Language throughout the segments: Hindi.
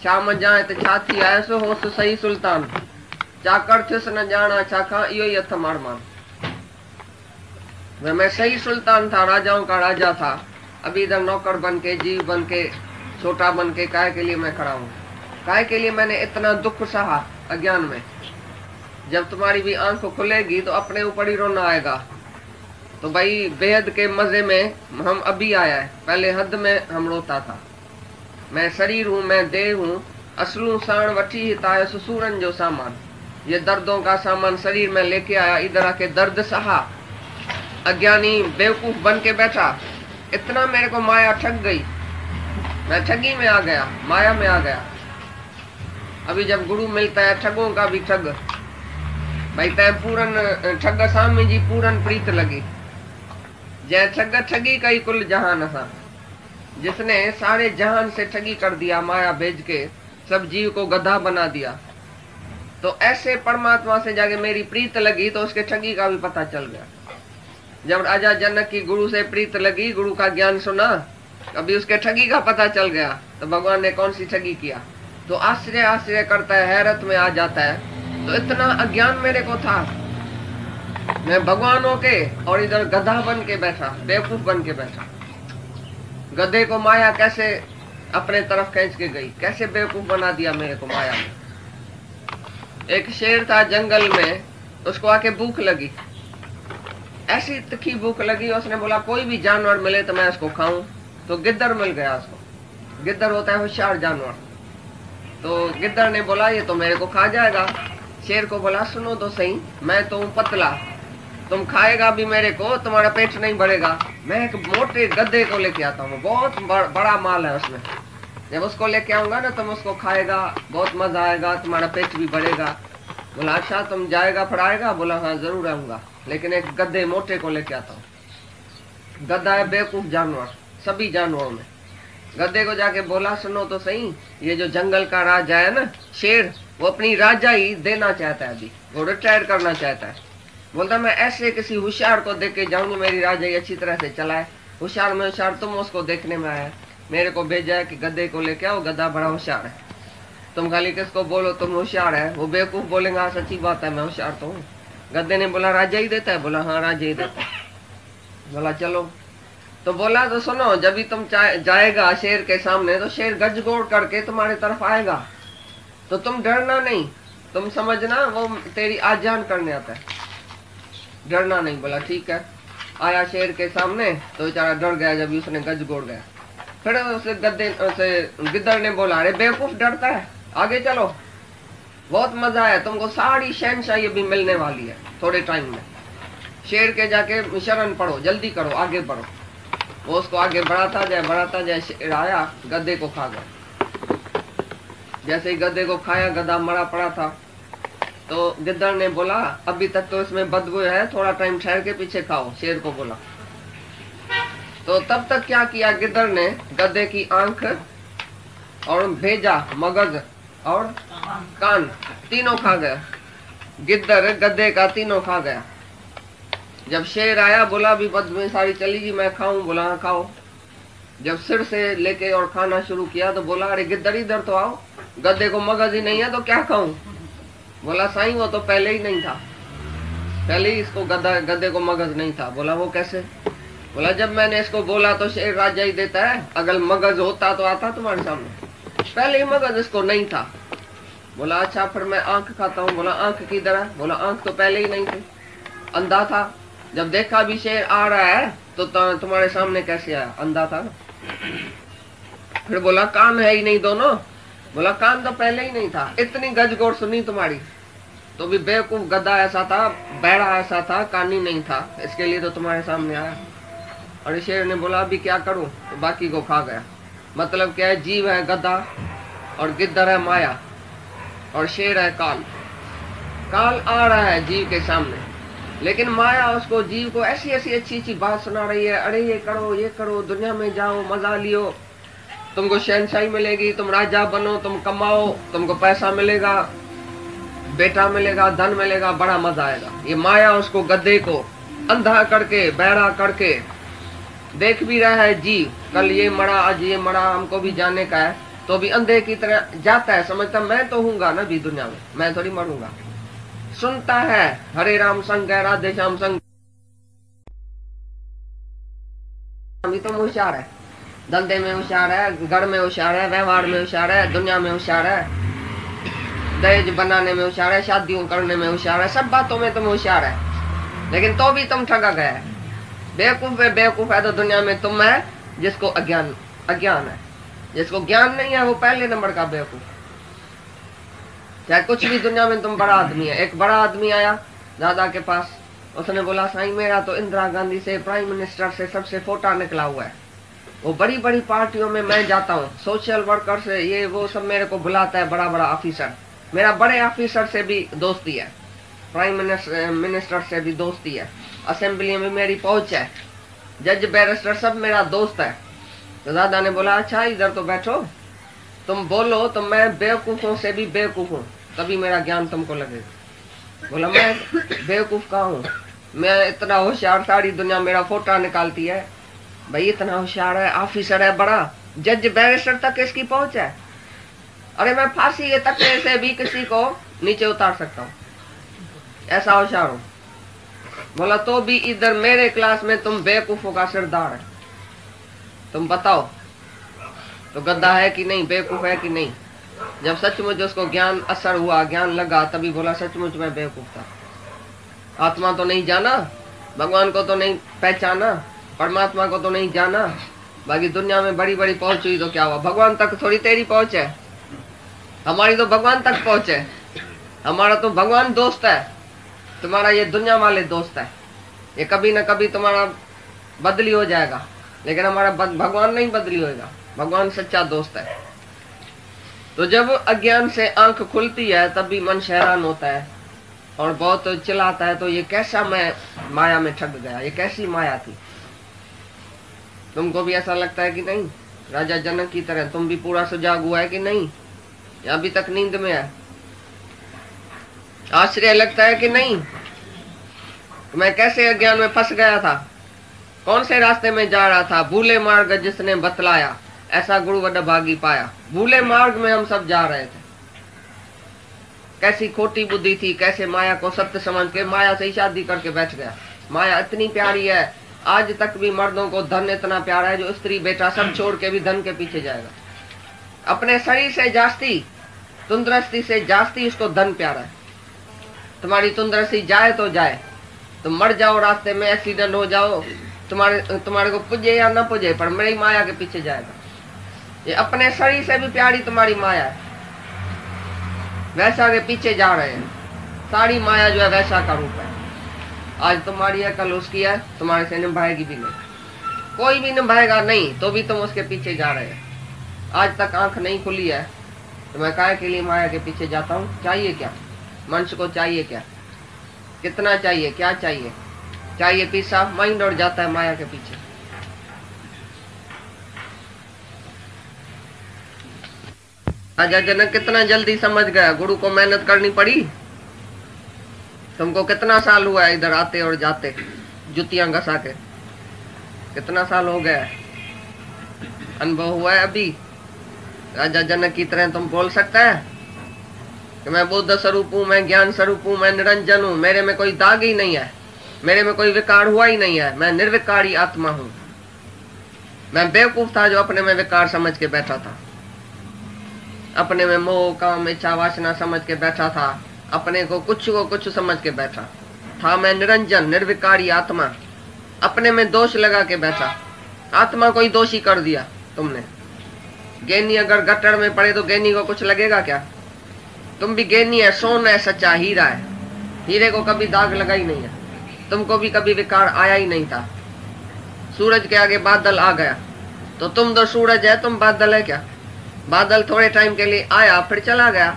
शाम जाए तो छा थी आयसि होसि सही सुल्तान, चाकर थिस न जाना छाखा इहो ही हथ मार मान। मैं सही सुल्तान था, राजाओं का राजा था, अभी इधर नौकर बन के, जीव बन के, छोटा बन के काहे के लिए मैं खड़ा हूँ? काहे के लिए मैंने इतना दुख सहा अज्ञान में? जब तुम्हारी भी आंख खुलेगी तो अपने ऊपर ही रोना आएगा। तो भाई बेहद के मजे में हम अभी आया है, पहले हद में हम रोता था। मैं शरीर हूँ, मैं देह हूँ, असलू साण वठी हिताय सुसूरन जो सामान। ये दर्दों का सामान शरीर में लेके आया, इधर आके दर्द सहा, अज्ञानी बेवकूफ बन के बैठा। इतना मेरे को माया ठग गई, मैं ठगी में आ गया, माया में आ गया। अभी जब गुरु मिलता है ठगों का भी ठग, भाई तय पूरन ठग स्वामी जी पूरन प्रीत लगी। जय ठग ठगी कई कुल जहान असा, जिसने सारे जहान से ठगी कर दिया, माया भेज के सब जीव को गधा बना दिया। तो ऐसे परमात्मा से जाके मेरी प्रीत लगी तो उसके ठगी का भी पता चल गया। जब राजा जनक की गुरु से प्रीत लगी, गुरु का ज्ञान सुना, अभी उसके ठगी का पता चल गया। तो भगवान ने कौन सी ठगी किया? तो आश्चर्य आश्चर्य करता है, हैरत में आ जाता है। तो इतना अज्ञान मेरे को था, मैं भगवान होके और इधर गधा बन के बैठा, बेवकूफ बन के बैठा। गधे को माया कैसे अपने तरफ खींच के गई, कैसे बेवकूफ बना दिया मेरे को माया में। एक शेर था जंगल में, उसको आके भूख लगी, ऐसी तिखी भूख लगी, उसने बोला कोई भी जानवर मिले तो मैं उसको खाऊं। तो गिद्दर मिल गया उसको। गिद्दर होता है होशियार जानवर। तो गिद्दर ने बोला ये तो मेरे को खा जाएगा। शेर को बोला सुनो तो सही, मैं तो हूं पतला, तुम खाएगा भी मेरे को, तुम्हारा पेट नहीं बढ़ेगा। मैं एक मोटे गधे को लेके आता हूँ, बहुत बड़ा माल है उसमें। जब उसको लेके आऊंगा ना तुम उसको खाएगा, बहुत मजा आएगा, तुम्हारा पेट भी बढ़ेगा। बोला अच्छा तुम जाएगा फिर आएगा? बोला हाँ जरूर आऊंगा, लेकिन एक गधे मोटे को लेके आता हूँ। गधा है बेवकूफ जानवर सभी जानवरों में। गधे को जाके बोला सुनो तो सही, ये जो जंगल का राजा है ना शेर, वो अपनी राजा ही देना चाहता है, अभी वो रिटायर करना चाहता है। बोलता मैं ऐसे किसी होशियार को देख के जाऊंगी, मेरी राजा अच्छी तरह से चलाए। होशियार में होशियार तुम उसको देखने में आया, मेरे को भेजा है कि गधे को लेके आओ, गधा बड़ा होशियार है। तुम खाली किसको बोलो तुम होशियार है, वो बेवकूफ बोलेगा सच्ची बात है मैं होशियार तो हूँ। गधे ने बोला राजा ही देता है? बोला हाँ राजा ही देता है। बोला चलो। तो बोला तो सुनो, जब भी तुम जाएगा शेर के सामने तो शेर गजगोड़ करके तुम्हारे तरफ आएगा, तो तुम डरना नहीं, तुम समझना वो तेरी आजान करने आता है, डरना नहीं। बोला ठीक है। आया शेर के सामने तो बेचारा डर गया जब उसने गजगोड़ गया। फिर उसे गिद्दर ने बोला अरे बेवकूफ डरता है, आगे चलो, बहुत मजा है, तुमको सारी शहनशाही भी मिलने वाली है थोड़े टाइम में। शेर के जाके शरण पढ़ो, जल्दी करो, आगे बढ़ो। वो उसको आगे बढ़ाता जाए, शेर आया गधे को खा गया। जैसे ही गधे को खाया, गधा मरा पड़ा था। तो गिद्दर ने बोला अभी तक तो इसमें बदबू है, थोड़ा टाइम ठहर के पीछे खाओ, शेर को बोला। तो तब तक क्या किया गिद्दर ने, गधे की आंख और भेजा, मगज और कान तीनों खा गया। गिद्दर गधे का तीनों खा गया। जब शेर आया बोला अभी बदबू सारी चलेगी, मैं खाऊं? बोला हाँ खाओ। जब सिर से लेके और खाना शुरू किया तो बोला अरे गिद्दर इधर तो आओ, गधे को मगज ही नहीं है तो क्या खाऊं? बोला साईं वो तो पहले ही नहीं था, पहले ही इसको गधे को मगज नहीं था। बोला वो कैसे? बोला जब मैंने इसको बोला तो शेर राजा ही देता है, अगर मगज होता तो आता तुम्हारे सामने, पहले ही मगज इसको नहीं था। बोला अच्छा फिर मैं आंख खाता हूँ। बोला आंख किधर है? बोला आंख तो पहले ही नहीं थी, अंधा था, जब देखा भी शेर आ रहा है तो तुम्हारे सामने कैसे आया? अंधा था ना। फिर बोला कान है ही नहीं दोनों? बोला कान तो पहले ही नहीं था, इतनी गजगोड़ सुनी तुम्हारी तो भी बेवकूफ गधा ऐसा था, बैड़ा ऐसा था, कान ही नहीं था, इसके लिए तो तुम्हारे सामने आया। और शेर ने बोला अभी क्या करूं? तो बाकी को खा गया। मतलब क्या है, जीव है गधा और गिद्दर है माया और शेर है काल। काल आ रहा है जीव के सामने, लेकिन माया उसको, जीव को ऐसी ऐसी अच्छी अच्छी बात सुना रही है, अरे ये करो, दुनिया में जाओ, मजा लियो, तुमको शहनशाही मिलेगी, तुम राजा बनो, तुम कमाओ, तुमको पैसा मिलेगा, बेटा मिलेगा, धन मिलेगा, बड़ा मजा आएगा। ये माया उसको, गधे को अंधा करके, बैरा करके देख भी रहा है जीव, कल ये मरा, आज ये मरा, हमको भी जाने का है, तो भी अंधे की तरह जाता है, समझता मैं तो हूँगा ना भी दुनिया में, मैं थोड़ी मरूंगा। सुनता है हरे राम संग है, राधे श्याम संग, अभी तो होशियार है, धंधे में होशियार है, घर में होशियार है, व्यवहार में होशियार है, दुनिया में होशियार है, दहेज बनाने में होशियार है, शादियों करने में होशियार है, सब बातों में तुम होशियार है, लेकिन तो भी तुम ठगा गया है। बेवकूफ है तो दुनिया में तुम है जिसको अज्ञान है। जिसको ज्ञान नहीं है वो पहले नंबर का बेवकूफ। चाहे कुछ भी दुनिया में तुम बड़ा आदमी है। एक बड़ा आदमी आया दादा के पास, उसने बोला साईं मेरा तो इंदिरा गांधी से, प्राइम मिनिस्टर से, सबसे फोटा निकला हुआ है। वो बड़ी बड़ी पार्टियों में मैं जाता हूँ, सोशल वर्कर से, ये वो सब मेरे को बुलाता है, बड़ा बड़ा ऑफिसर। मेरा बड़े ऑफिसर से भी दोस्ती है, प्राइम मिनिस्टर से भी दोस्ती है, असेंबली में मेरी पहुंच है, जज बैरिस्टर सब मेरा दोस्त है। तो दादा ने बोला अच्छा इधर तो बैठो, तुम बोलो तो मैं बेवकूफों से भी बेवकूफ हूँ, तभी मेरा ज्ञान तुमको लगेगा। बोला मैं बेवकूफ कहाँ हूँ, मैं इतना होशियार, सारी दुनिया मेरा फोटा निकालती है। भाई इतना होशियार है, ऑफिसर है बड़ा, जज बैरिस्टर तक इसकी पहुंच है। अरे मैं फांसी के तकने से भी किसी को नीचे उतार सकता हूँ, ऐसा होशियार हूँ। बोला तो भी इधर मेरे क्लास में तुम बेवकूफों का सरदार है, तुम बताओ तो गद्दा है कि नहीं, बेवकूफ है कि नहीं। जब सचमुच उसको ज्ञान असर हुआ, ज्ञान लगा, तभी बोला सचमुच मैं बेवकूफ था। आत्मा तो नहीं जाना, भगवान को तो नहीं पहचाना, परमात्मा को तो नहीं जाना, बाकी दुनिया में बड़ी बड़ी पहुंच हुई तो क्या हुआ। भगवान तक थोड़ी तेरी पहुंच है, हमारी तो भगवान तक पहुंच है। हमारा तो भगवान दोस्त है, तुम्हारा ये दुनिया वाले दोस्त है। ये कभी न कभी तुम्हारा बदली हो जाएगा, लेकिन हमारा भगवान नहीं बदली होगा। भगवान सच्चा दोस्त है। तो जब अज्ञान से आंख खुलती है तभी मन हैरान होता है और बहुत चिल्लाता है, तो ये कैसा मैं माया में ठग गया, ये कैसी माया थी। तुमको भी ऐसा लगता है कि नहीं, राजा जनक की तरह तुम भी पूरा सुजाग हुआ है कि नहीं, या अभी तक नींद में है। आश्चर्य लगता है कि नहीं, मैं कैसे अज्ञान में फंस गया था, कौन से रास्ते में जा रहा था। भूले मार्ग जिसने बतलाया, ऐसा गुरु वडभागी पाया। भूले मार्ग में हम सब जा रहे थे। कैसी खोटी बुद्धि थी, कैसे माया को सत्य समझ के माया से ही शादी करके बैठ गया। माया इतनी प्यारी है, आज तक भी मर्दों को धन इतना प्यारा है, जो स्त्री बेटा सब छोड़ के भी धन के पीछे जाएगा। अपने शरीर से जास्ती, तंदुरुस्ती से जास्ती उसको धन प्यारा है। तुम्हारी तंदुरुस्ती जाए तो जाए, तुम मर जाओ रास्ते में, एक्सीडेंट हो जाओ, तुम्हारे को पुजे या ना पुजे, पर मेरी माया के पीछे जाएगा। ये अपने शरीर से भी प्यारी तुम्हारी माया है, वैसा के पीछे जा रहे हैं। सारी माया जो है वैसा का रूप है। आज तुम्हारी है, कल उसकी है, तुम्हारे से निभाएगी भी नहीं, कोई भी निभाएगा नहीं, तो भी तुम उसके पीछे जा रहे हैं। आज तक आंख नहीं खुली है तो मैं काहे के लिए माया के पीछे जाता हूँ। चाहिए क्या मनुष्य को, चाहिए क्या, कितना चाहिए, क्या चाहिए। चाहिए पीस ऑफ माइंड और जाता है माया के पीछे। राजा जनक कितना जल्दी समझ गया, गुरु को मेहनत करनी पड़ी। तुमको कितना साल हुआ है इधर आते और जाते, जुतियां घसा के, कितना साल हो गया, अनुभव हुआ है अभी। राजा जनक की तरह तुम बोल सकता है कि मैं बुद्ध स्वरूप हूँ, मैं ज्ञान स्वरूप हूँ, मैं निरंजन हूँ, मेरे में कोई दाग ही नहीं है, मेरे में कोई विकार हुआ ही नहीं है, मैं निर्विकारी आत्मा हूँ। मैं बेवकूफ था जो अपने में विकार समझ के बैठा था, अपने में मोह काम इच्छा वासना समझ के बैठा था, अपने को कुछ समझ के बैठा था। मैं निरंजन निर्विकारी आत्मा, अपने में दोष लगा के बैठा, आत्मा को ही दोषी कर दिया तुमने। ज्ञानी अगर गटर में पड़े तो ज्ञानी को कुछ लगेगा क्या। तुम भी ज्ञानी है, सोना है, सच्चा हीरा है, हीरे को कभी दाग लगा ही नहीं है, तुमको भी कभी विकार आया ही नहीं था। सूरज के आगे बादल आ गया तो तुम तो सूरज है, तुम बादल है क्या। बादल थोड़े टाइम के लिए आया फिर चला गया,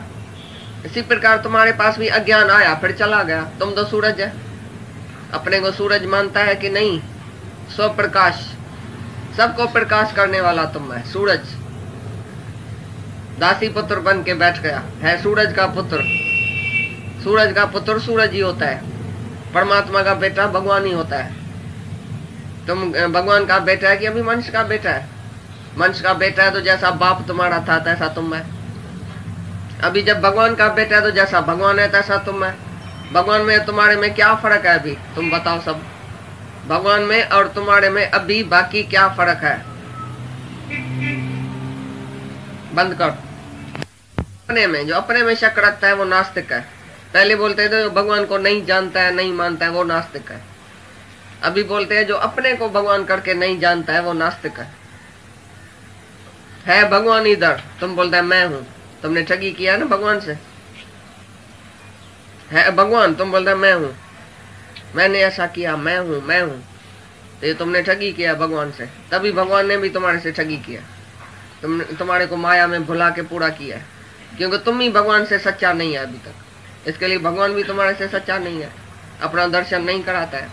इसी प्रकार तुम्हारे पास भी अज्ञान आया फिर चला गया, तुम तो सूरज है। अपने को सूरज मानता है कि नहीं, स्वप्रकाश, सबको प्रकाश करने वाला तुम है सूरज। दासी पुत्र बन के बैठ गया है, सूरज का पुत्र। सूरज का पुत्र सूरज ही होता है, परमात्मा का बेटा भगवान ही होता है। तुम भगवान का बेटा है कि अभी मनुष्य का बेटा है। मनुष्य का बेटा है तो जैसा बाप तुम्हारा था तैसा तुम है। अभी जब भगवान का बेटा है तो जैसा भगवान है तैसा तुम है। भगवान में तुम्हारे में क्या फर्क है अभी, तुम बताओ सब। भगवान में और तुम्हारे में अभी बाकी क्या फर्क है? बंद कर। अपने में, जो अपने में शक रखता है वो नास्तिक है। पहले बोलते थे जो भगवान को नहीं जानता है, नहीं मानता है, वो नास्तिक है। अभी बोलते हैं जो अपने को भगवान करके नहीं जानता है वो नास्तिक है भगवान इधर, तुम बोलते है मैं हूं। तुमने ठगी किया ना भगवान से। है भगवान, तुम बोलते मैं हूं, मैंने ऐसा किया, मैं हूं मैं हूं। तो ये तुमने ठगी किया भगवान से, तभी भगवान ने भी तुम्हारे से ठगी किया। तुम्हारे को माया में भुला के पूरा किया है, क्योंकि तुम ही भगवान से सच्चा नहीं है अभी तक। इसके लिए भगवान भी तुम्हारे से सच्चा नहीं है, अपना दर्शन नहीं कराता है।